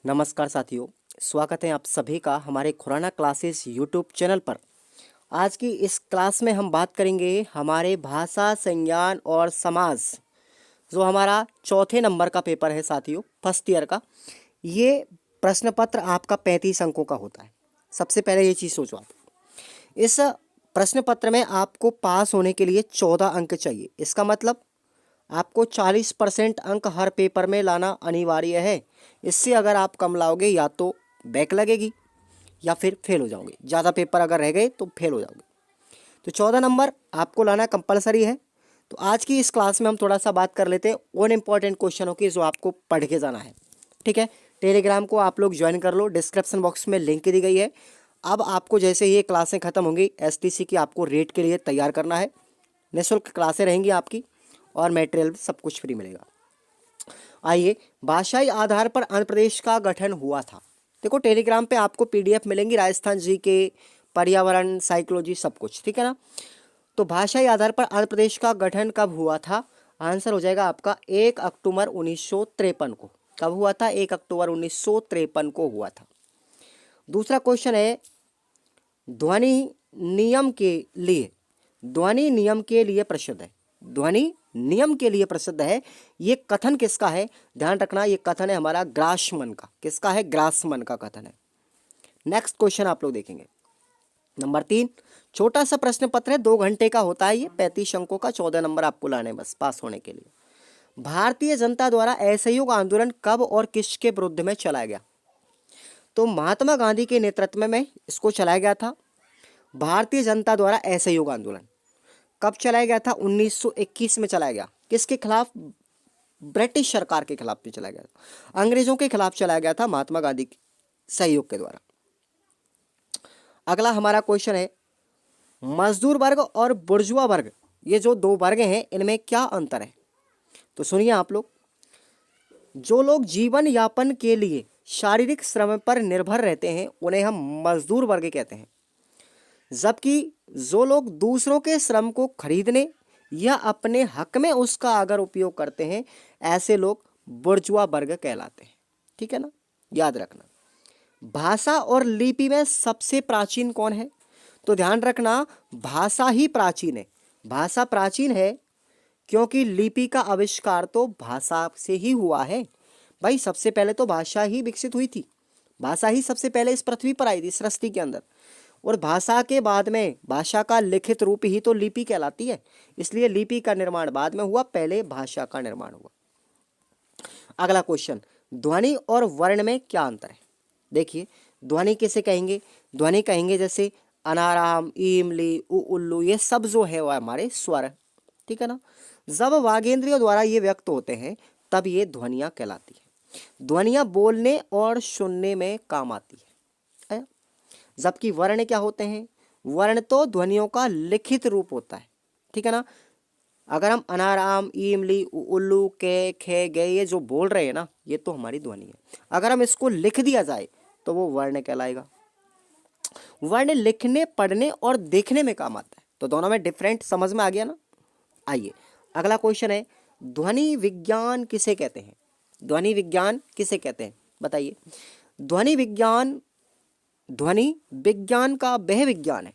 नमस्कार साथियों, स्वागत है आप सभी का हमारे खुराना क्लासेस यूट्यूब चैनल पर। आज की इस क्लास में हम बात करेंगे हमारे भाषा, संज्ञान और समास, जो हमारा चौथे नंबर का पेपर है साथियों, फर्स्ट ईयर का। ये प्रश्न पत्र आपका 35 अंकों का होता है। सबसे पहले ये चीज़ सोचो आप, इस प्रश्न पत्र में आपको पास होने के लिए 14 अंक चाहिए। इसका मतलब आपको 40% अंक हर पेपर में लाना अनिवार्य है। इससे अगर आप कम लाओगे या तो बैक लगेगी या फिर फेल हो जाओगे। ज़्यादा पेपर अगर रह गए तो फेल हो जाओगे। तो 14 नंबर आपको लाना कंपलसरी है। तो आज की इस क्लास में हम थोड़ा सा बात कर लेते हैं उन इम्पॉर्टेंट क्वेश्चनों की जो आपको पढ़ के जाना है। ठीक है, टेलीग्राम को आप लोग ज्वाइन कर लो, डिस्क्रिप्शन बॉक्स में लिंक दी गई है। अब आपको जैसे ये क्लासें ख़त्म होंगी, एसटीसी की आपको रेट के लिए तैयार करना है। निःशुल्क क्लासें रहेंगी आपकी और मटेरियल सब कुछ फ्री मिलेगा। आइए, भाषाई आधार पर आंध्र प्रदेश का गठन हुआ था। देखो, टेलीग्राम पे आपको पीडीएफ मिलेंगी, राजस्थान जी के, पर्यावरण, साइकोलॉजी, सब कुछ। ठीक है ना। तो भाषाई आधार पर आंध्र प्रदेश का गठन कब हुआ था? आंसर हो जाएगा आपका 1 अक्टूबर 1953 को। कब हुआ था? 1 अक्टूबर 1953 को हुआ था। दूसरा क्वेश्चन है, ध्वनि नियम के लिए, ध्वनि नियम के लिए प्रसिद्ध है। ध्वनि नियम के लिए प्रसिद्ध है, ये कथन किसका है? ध्यान रखना, ये कथन है हमारा ग्रासमन का। किसका है? ग्रासमन का कथन है। नेक्स्ट क्वेश्चन आप लोग देखेंगे, नंबर 3। छोटा सा प्रश्न पत्र है, 2 घंटे का होता है ये, 35 अंकों का, 14 नंबर आपको लाने बस पास होने के लिए। भारतीय जनता द्वारा असहयोग आंदोलन कब और किसके विरुद्ध में चलाया गया? तो महात्मा गांधी के नेतृत्व में इसको चलाया गया था। भारतीय जनता द्वारा असहयोग आंदोलन कब चलाया गया था? 1921 में चलाया गया। किसके खिलाफ? ब्रिटिश सरकार के खिलाफ भी चलाया गया था, अंग्रेजों के खिलाफ चलाया गया था महात्मा गांधी के सहयोग के द्वारा। अगला हमारा क्वेश्चन है, मजदूर वर्ग और बुर्जुआ वर्ग, ये जो दो वर्ग हैं, इनमें क्या अंतर है? तो सुनिए आप लोग, जो लोग जीवन यापन के लिए शारीरिक श्रम पर निर्भर रहते हैं उन्हें हम मजदूर वर्ग कहते हैं। जबकि जो लोग दूसरों के श्रम को खरीदने या अपने हक में उसका अगर उपयोग करते हैं, ऐसे लोग बुर्जुआ वर्ग कहलाते हैं। ठीक है ना, याद रखना। भाषा और लिपि में सबसे प्राचीन कौन है? तो ध्यान रखना, भाषा ही प्राचीन है। भाषा प्राचीन है क्योंकि लिपि का आविष्कार तो भाषा से ही हुआ है। भाई, सबसे पहले तो भाषा ही विकसित हुई थी। भाषा ही सबसे पहले इस पृथ्वी पर आई थी, सृष्टि के अंदर। और भाषा के बाद में भाषा का लिखित रूप ही तो लिपि कहलाती है। इसलिए लिपि का निर्माण बाद में हुआ, पहले भाषा का निर्माण हुआ। अगला क्वेश्चन, ध्वनि और वर्ण में क्या अंतर है? देखिए, ध्वनि किसे कहेंगे? ध्वनि कहेंगे जैसे अनाराम, ईमली, उल्लू, ये सब जो है वो हमारे स्वर। ठीक है ना। जब वागेंद्रियों द्वारा ये व्यक्त होते हैं तब ये ध्वनियाँ कहलाती है। ध्वनियाँ बोलने और सुनने में काम आती है। जबकि वर्ण क्या होते हैं? वर्ण तो ध्वनियों का लिखित रूप होता है। ठीक है ना। अगर हम अनाराम, ईमली, उल्लू, के, खे, गे, ये जो बोल रहे हैं ना, ये तो हमारी ध्वनि है। अगर हम इसको लिख दिया जाए तो वो वर्ण कहलाएगा। वर्ण लिखने, पढ़ने और देखने में काम आता है। तो दोनों में डिफरेंट समझ में आ गया ना। आइए, अगला क्वेश्चन है, ध्वनि विज्ञान किसे कहते हैं? ध्वनि विज्ञान किसे कहते हैं बताइए। ध्वनि विज्ञान, ध्वनि विज्ञान का वह विज्ञान है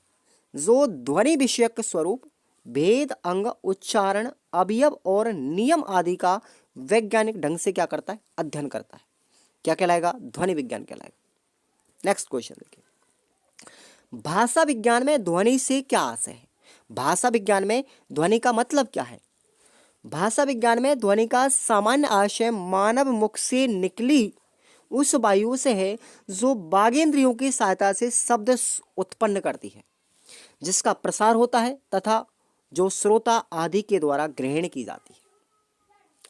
जो ध्वनि विषयक स्वरूप, भेद, अंग, उच्चारण, अवयव और नियम आदि का वैज्ञानिक ढंग से क्या करता है? अध्ययन करता है। क्या कहलाएगा? ध्वनि विज्ञान कहलाएगा। नेक्स्ट क्वेश्चन देखिए, भाषा विज्ञान में ध्वनि से क्या आशय है? भाषा विज्ञान में ध्वनि का मतलब क्या है? भाषा विज्ञान में ध्वनि का सामान्य आशय मानव मुख से निकली उस वायु से है जो वागेंद्रियों की सहायता से शब्द उत्पन्न करती है, जिसका प्रसार होता है तथा जो श्रोता आदि के द्वारा ग्रहण की जाती है।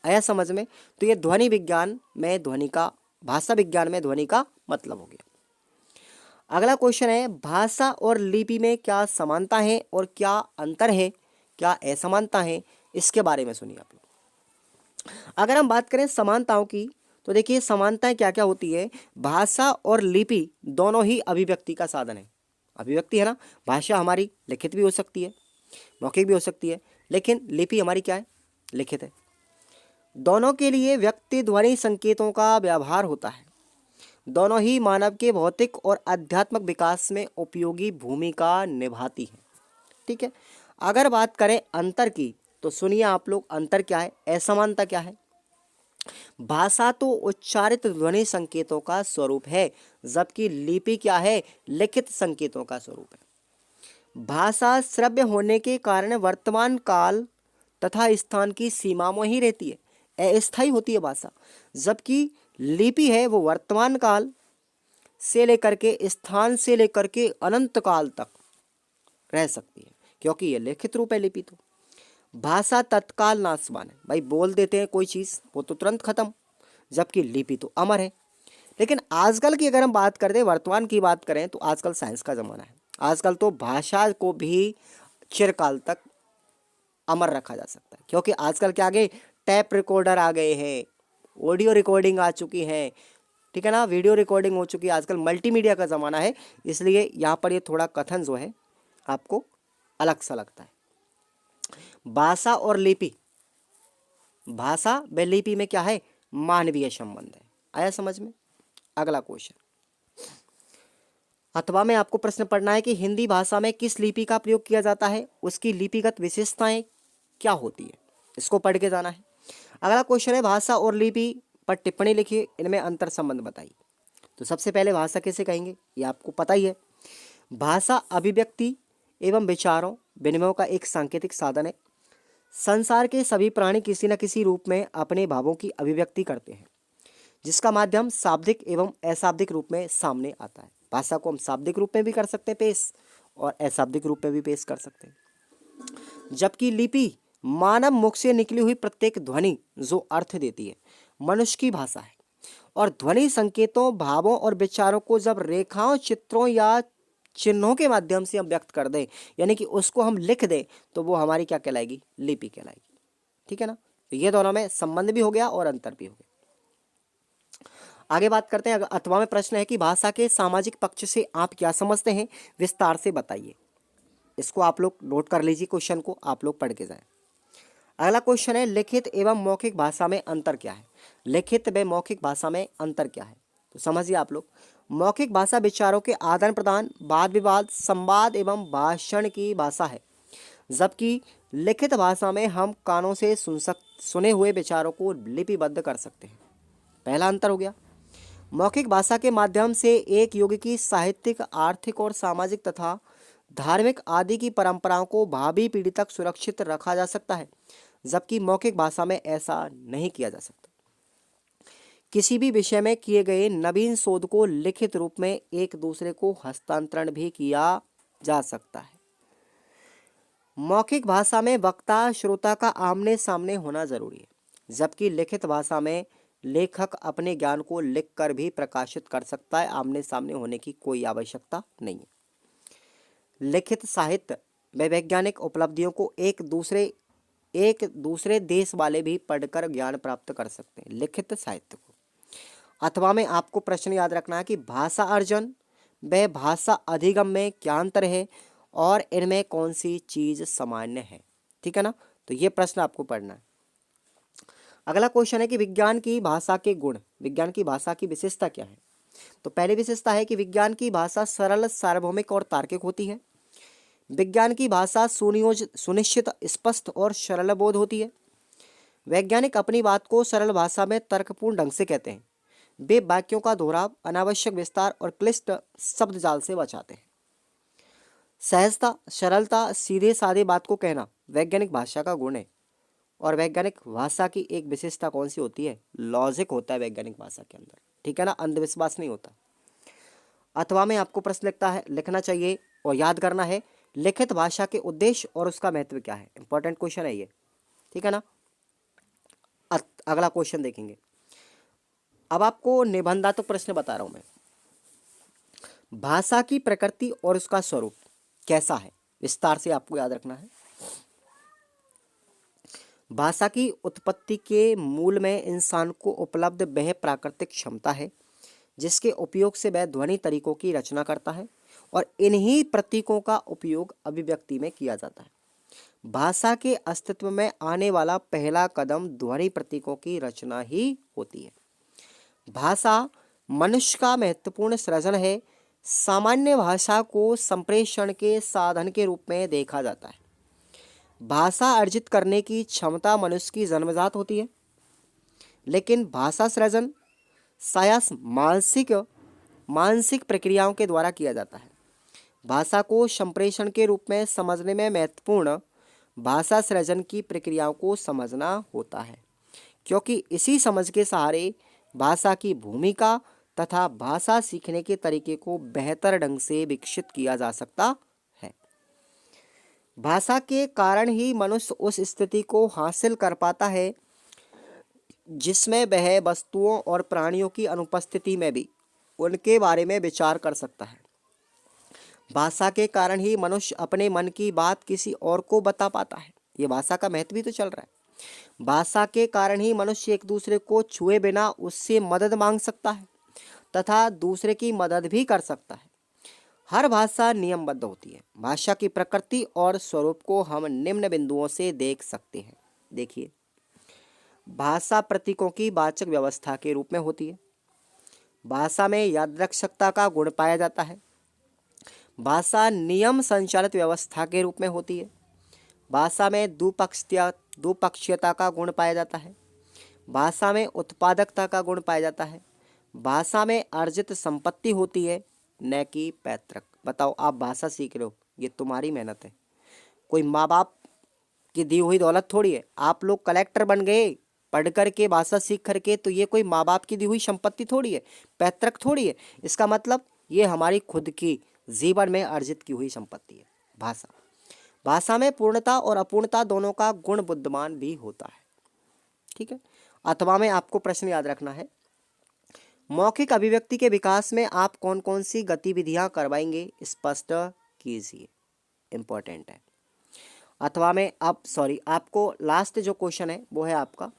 आया समझ में? तो ये ध्वनि विज्ञान में ध्वनि का, भाषा विज्ञान में ध्वनि का मतलब हो गया। अगला क्वेश्चन है, भाषा और लिपि में क्या समानता है और क्या अंतर है, क्या असमानता है, इसके बारे में सुनिए आप लोग। अगर हम बात करें समानताओं की, तो देखिए समानताएं क्या क्या होती है। भाषा और लिपि दोनों ही अभिव्यक्ति का साधन है। अभिव्यक्ति है ना, भाषा हमारी लिखित भी हो सकती है, मौखिक भी हो सकती है, लेकिन लिपि हमारी क्या है? लिखित है। दोनों के लिए व्यक्ति ध्वनि संकेतों का व्यवहार होता है। दोनों ही मानव के भौतिक और आध्यात्मिक विकास में उपयोगी भूमिका निभाती है। ठीक है, अगर बात करें अंतर की तो सुनिए आप लोग, अंतर क्या है, असमानता क्या है। भाषा तो उच्चारित ध्वनि संकेतों का स्वरूप है, जबकि लिपि क्या है, लिखित संकेतों का स्वरूप है। भाषा श्रव्य होने के कारण वर्तमान काल तथा स्थान की सीमा में ही रहती है, अस्थायी होती है भाषा, जबकि लिपि है वो वर्तमान काल से लेकर के, स्थान से लेकर के अनंत काल तक रह सकती है, क्योंकि ये लिखित रूप है लिपि। तो भाषा तत्काल नाशवान है, भाई बोल देते हैं कोई चीज़ वो तो तुरंत खत्म, जबकि लिपि तो अमर है। लेकिन आजकल की अगर हम बात करते हैं, वर्तमान की बात करें, तो आजकल साइंस का ज़माना है, आजकल तो भाषा को भी चिरकाल तक अमर रखा जा सकता है, क्योंकि आजकल क्या आ गए, टैप रिकॉर्डर आ गए हैं, ऑडियो रिकॉर्डिंग आ चुकी है, ठीक है ना, वीडियो रिकॉर्डिंग हो चुकी है, आजकल मल्टीमीडिया का ज़माना है, इसलिए यहाँ पर ये थोड़ा कथन जो है आपको अलग सा लगता है। भाषा और लिपि, भाषा व लिपि में क्या है, मानवीय संबंध है। आया समझ में। अगला क्वेश्चन, अथवा में आपको प्रश्न पढ़ना है कि हिंदी भाषा में किस लिपि का प्रयोग किया जाता है, उसकी लिपिगत विशेषताएं क्या होती है, इसको पढ़ के जाना है। अगला क्वेश्चन है, भाषा और लिपि पर टिप्पणी लिखिए, इनमें अंतर संबंध बताइए। तो सबसे पहले भाषा किसे कहेंगे, ये आपको पता ही है। भाषा अभिव्यक्ति एवं विचारों विनिमय का एक सांकेतिक साधन है। संसार के सभी प्राणी किसी न किसी रूप में अपने भावों की अभिव्यक्ति करते हैं, जिसका माध्यम शाब्दिक एवं अशाब्दिक रूप में सामने आता है। भाषा को हम शाब्दिक रूप में भी कर सकते हैं पेश, और अशाब्दिक रूप में भी पेश कर सकते हैं। जबकि लिपि मानव मुख से निकली हुई प्रत्येक ध्वनि जो अर्थ देती है, मनुष्य की भाषा है। और ध्वनि संकेतों, भावों और विचारों को जब रेखाओं, चित्रों या चिन्हों के माध्यम से हम व्यक्त कर दें, यानी कि उसको हम लिख दें, तो वो हमारी क्या कहलाएगी, लिपि कहलाएगी। ठीक है ना, तो ये दोनों में संबंध भी हो गया और अंतर भी हो गया। आगे बात करते हैं। अथवा में प्रश्न है कि भाषा के सामाजिक पक्ष से आप क्या समझते हैं, विस्तार से बताइए। इसको आप लोग नोट कर लीजिए, क्वेश्चन को आप लोग पढ़ के जाएं। अगला क्वेश्चन है, लिखित एवं मौखिक भाषा में अंतर क्या है। लिखित व मौखिक भाषा में अंतर क्या है, तो समझिए आप लोग। मौखिक भाषा विचारों के आदान प्रदान, वाद विवाद, संवाद एवं भाषण की भाषा है, जबकि लिखित भाषा में हम कानों से सुने हुए विचारों को लिपिबद्ध कर सकते हैं। पहला अंतर हो गया। मौखिक भाषा के माध्यम से एक युग की साहित्यिक, आर्थिक और सामाजिक तथा धार्मिक आदि की परंपराओं को भावी पीढ़ी तक सुरक्षित रखा जा सकता है, जबकि मौखिक भाषा में ऐसा नहीं किया जा सकता। किसी भी विषय में किए गए नवीन शोध को लिखित रूप में एक दूसरे को हस्तांतरण भी किया जा सकता है। मौखिक भाषा में वक्ता श्रोता का आमने सामने होना जरूरी है, जबकि लिखित भाषा में लेखक अपने ज्ञान को लिखकर भी प्रकाशित कर सकता है, आमने सामने होने की कोई आवश्यकता नहीं है। लिखित साहित्य व वैज्ञानिक उपलब्धियों को एक दूसरे देश वाले भी पढ़कर ज्ञान प्राप्त कर सकते हैं, लिखित साहित्य को। अथवा में आपको प्रश्न याद रखना है कि भाषा अर्जन व भाषा अधिगम में क्या अंतर है और इनमें कौन सी चीज सामान्य है। ठीक है ना, तो ये प्रश्न आपको पढ़ना है। अगला क्वेश्चन है कि विज्ञान की भाषा के गुण, विज्ञान की भाषा की विशेषता क्या है। तो पहली विशेषता है कि विज्ञान की भाषा सरल, सार्वभौमिक और तार्किक होती है। विज्ञान की भाषा सुनिश्चित, स्पष्ट और सरल बोध होती है। वैज्ञानिक अपनी बात को सरल भाषा में तर्कपूर्ण ढंग से कहते हैं। वे वाक्यों का दोहराव, अनावश्यक विस्तार और क्लिष्ट शब्द जाल से बचाते हैं। सहजता, सरलता, सीधे साधे बात को कहना वैज्ञानिक भाषा का गुण है। और वैज्ञानिक भाषा की एक विशेषता कौन सी होती है, लॉजिक होता है वैज्ञानिक भाषा के अंदर। ठीक है ना, अंधविश्वास नहीं होता। अथवा में आपको प्रश्न लिखना चाहिए और याद करना है, लिखित भाषा के उद्देश्य और उसका महत्व क्या है। इंपॉर्टेंट क्वेश्चन है ये, ठीक है ना। अगला क्वेश्चन देखेंगे। अब आपको निबंधात्मक प्रश्न बता रहा हूं मैं। भाषा की प्रकृति और उसका स्वरूप कैसा है, विस्तार से आपको याद रखना है। भाषा की उत्पत्ति के मूल में इंसान को उपलब्ध वह प्राकृतिक क्षमता है जिसके उपयोग से वह ध्वनि तरीकों की रचना करता है, और इन्हीं प्रतीकों का उपयोग अभिव्यक्ति में किया जाता है। भाषा के अस्तित्व में आने वाला पहला कदम ध्वनि प्रतीकों की रचना ही होती है। भाषा मनुष्य का महत्वपूर्ण सृजन है। सामान्य भाषा को संप्रेषण के साधन के रूप में देखा जाता है। भाषा अर्जित करने की क्षमता मनुष्य की जन्मजात होती है, लेकिन भाषा सृजन सायास मानसिक प्रक्रियाओं के द्वारा किया जाता है। भाषा को संप्रेषण के रूप में समझने में महत्वपूर्ण भाषा सृजन की प्रक्रियाओं को समझना होता है, क्योंकि इसी समझ के सहारे भाषा की भूमिका तथा भाषा सीखने के तरीके को बेहतर ढंग से विकसित किया जा सकता है। भाषा के कारण ही मनुष्य उस स्थिति को हासिल कर पाता है जिसमें वह वस्तुओं और प्राणियों की अनुपस्थिति में भी उनके बारे में विचार कर सकता है। भाषा के कारण ही मनुष्य अपने मन की बात किसी और को बता पाता है। ये भाषा का महत्व भी तो चल रहा है। भाषा के कारण ही मनुष्य एक दूसरे को छुए बिना उससे मदद मांग सकता है तथा दूसरे की मदद भी कर सकता है। हर भाषा नियमबद्ध होती है। भाषा की प्रकृति और स्वरूप को हम निम्न बिंदुओं से देख सकते हैं। देखिए, भाषा प्रतीकों की वाचक व्यवस्था के रूप में होती है। भाषा में यादृच्छिकता का गुण पाया जाता है। भाषा नियम संचालित व्यवस्था के रूप में होती है। भाषा में दुपक्षीयता का गुण पाया जाता है। भाषा में उत्पादकता का गुण पाया जाता है। भाषा में अर्जित संपत्ति होती है, न कि पैतृक। बताओ, आप भाषा सीख रहे हो, ये तुम्हारी मेहनत है, कोई माँ बाप की दी हुई दौलत थोड़ी है। आप लोग कलेक्टर बन गए पढ़ करके, भाषा सीख करके, तो ये कोई माँ बाप की दी हुई संपत्ति थोड़ी है, पैतृक थोड़ी है। इसका मतलब ये हमारी खुद की जीवन में अर्जित की हुई संपत्ति है भाषा। भाषा में पूर्णता और अपूर्णता दोनों का गुण विद्यमान भी होता है। ठीक है। अथवा में आपको प्रश्न याद रखना है, मौखिक अभिव्यक्ति के विकास में आप कौन कौन सी गतिविधियां करवाएंगे, स्पष्ट कीजिए। इंपॉर्टेंट है। अथवा में आपको लास्ट जो क्वेश्चन है वो है आपका,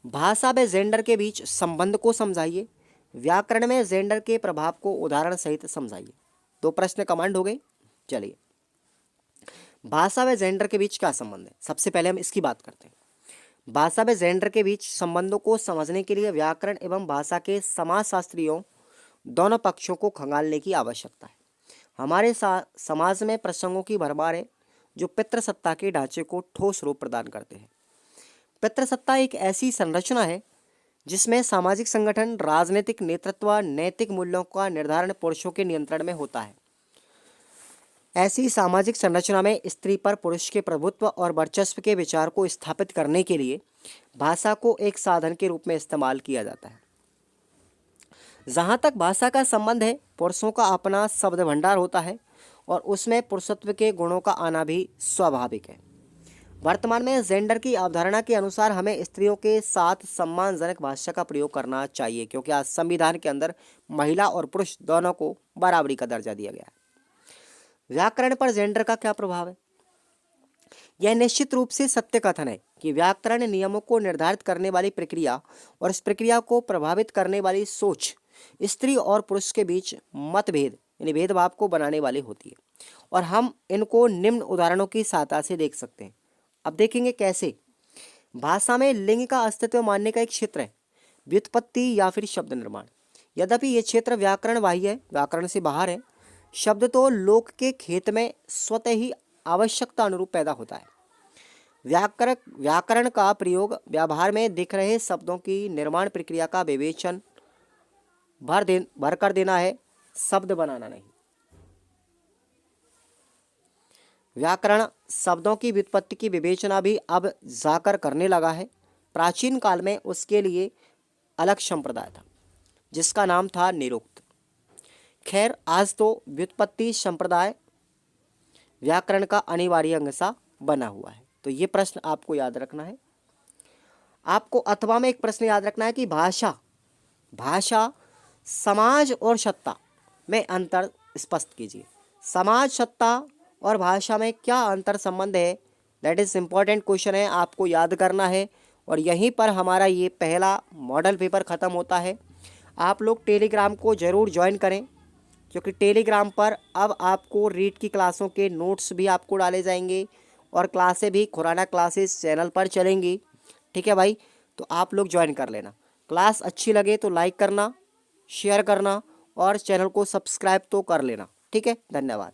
भाषा व जेंडर के बीच संबंध को समझाइए। व्याकरण में जेंडर के प्रभाव को उदाहरण सहित समझाइए। दो प्रश्न कमांड हो गए। चलिए, भाषा व जेंडर के बीच क्या संबंध है, सबसे पहले हम इसकी बात करते हैं। भाषा व जेंडर के बीच संबंधों को समझने के लिए व्याकरण एवं भाषा के समाजशास्त्रियों दोनों पक्षों को खंगालने की आवश्यकता है। हमारे समाज में प्रसंगों की भरमार है जो पितृसत्ता के ढांचे को ठोस रूप प्रदान करते हैं। पितृसत्ता एक ऐसी संरचना है जिसमें सामाजिक संगठन, राजनीतिक नेतृत्व, नैतिक मूल्यों का निर्धारण पुरुषों के नियंत्रण में होता है। ऐसी सामाजिक संरचना में स्त्री पर पुरुष के प्रभुत्व और वर्चस्व के विचार को स्थापित करने के लिए भाषा को एक साधन के रूप में इस्तेमाल किया जाता है। जहाँ तक भाषा का संबंध है, पुरुषों का अपना शब्द भंडार होता है और उसमें पुरुषत्व के गुणों का आना भी स्वाभाविक है। वर्तमान में जेंडर की अवधारणा के अनुसार हमें स्त्रियों के साथ सम्मानजनक भाषा का प्रयोग करना चाहिए, क्योंकि आज संविधान के अंदर महिला और पुरुष दोनों को बराबरी का दर्जा दिया गया है। व्याकरण पर जेंडर का क्या प्रभाव है? यह निश्चित रूप से सत्य कथन है कि व्याकरण नियमों को निर्धारित करने वाली प्रक्रिया और इस प्रक्रिया को प्रभावित करने वाली सोच स्त्री और पुरुष के बीच मतभेद यानी भेदभाव को बनाने वाली होती है, और हम इनको निम्न उदाहरणों की सहायता से देख सकते हैं। अब देखेंगे कैसे। भाषा में लिंग का अस्तित्व मानने का एक क्षेत्र है व्युत्पत्ति या फिर शब्द निर्माण। यद्यपि यह क्षेत्र व्याकरण बाह्य है, व्याकरण से बाहर है। शब्द तो लोक के खेत में स्वतः ही आवश्यकता अनुरूप पैदा होता है। व्याकरण का प्रयोग व्यवहार में दिख रहे शब्दों की निर्माण प्रक्रिया का विवेचन भर कर देना है, शब्द बनाना नहीं। व्याकरण शब्दों की व्युत्पत्ति की विवेचना भी अब जाकर करने लगा है। प्राचीन काल में उसके लिए अलग संप्रदाय था जिसका नाम था निरुक्त। खैर, आज तो व्युत्पत्ति संप्रदाय व्याकरण का अनिवार्य अंग सा बना हुआ है। तो ये प्रश्न आपको याद रखना है। आपको अथवा में एक प्रश्न याद रखना है कि भाषा समाज और सत्ता में अंतर स्पष्ट कीजिए। समाज, सत्ता और भाषा में क्या अंतर संबंध है, दैट इज इम्पॉर्टेंट क्वेश्चन है, आपको याद करना है। और यहीं पर हमारा ये पहला मॉडल पेपर ख़त्म होता है। आप लोग टेलीग्राम को ज़रूर ज्वाइन करें, क्योंकि टेलीग्राम पर अब आपको रीड की क्लासों के नोट्स भी आपको डाले जाएंगे और क्लासें भी खुराना क्लासेस चैनल पर चलेंगी। ठीक है भाई, तो आप लोग ज्वाइन कर लेना। क्लास अच्छी लगे तो लाइक करना, शेयर करना और चैनल को सब्सक्राइब तो कर लेना। ठीक है, धन्यवाद।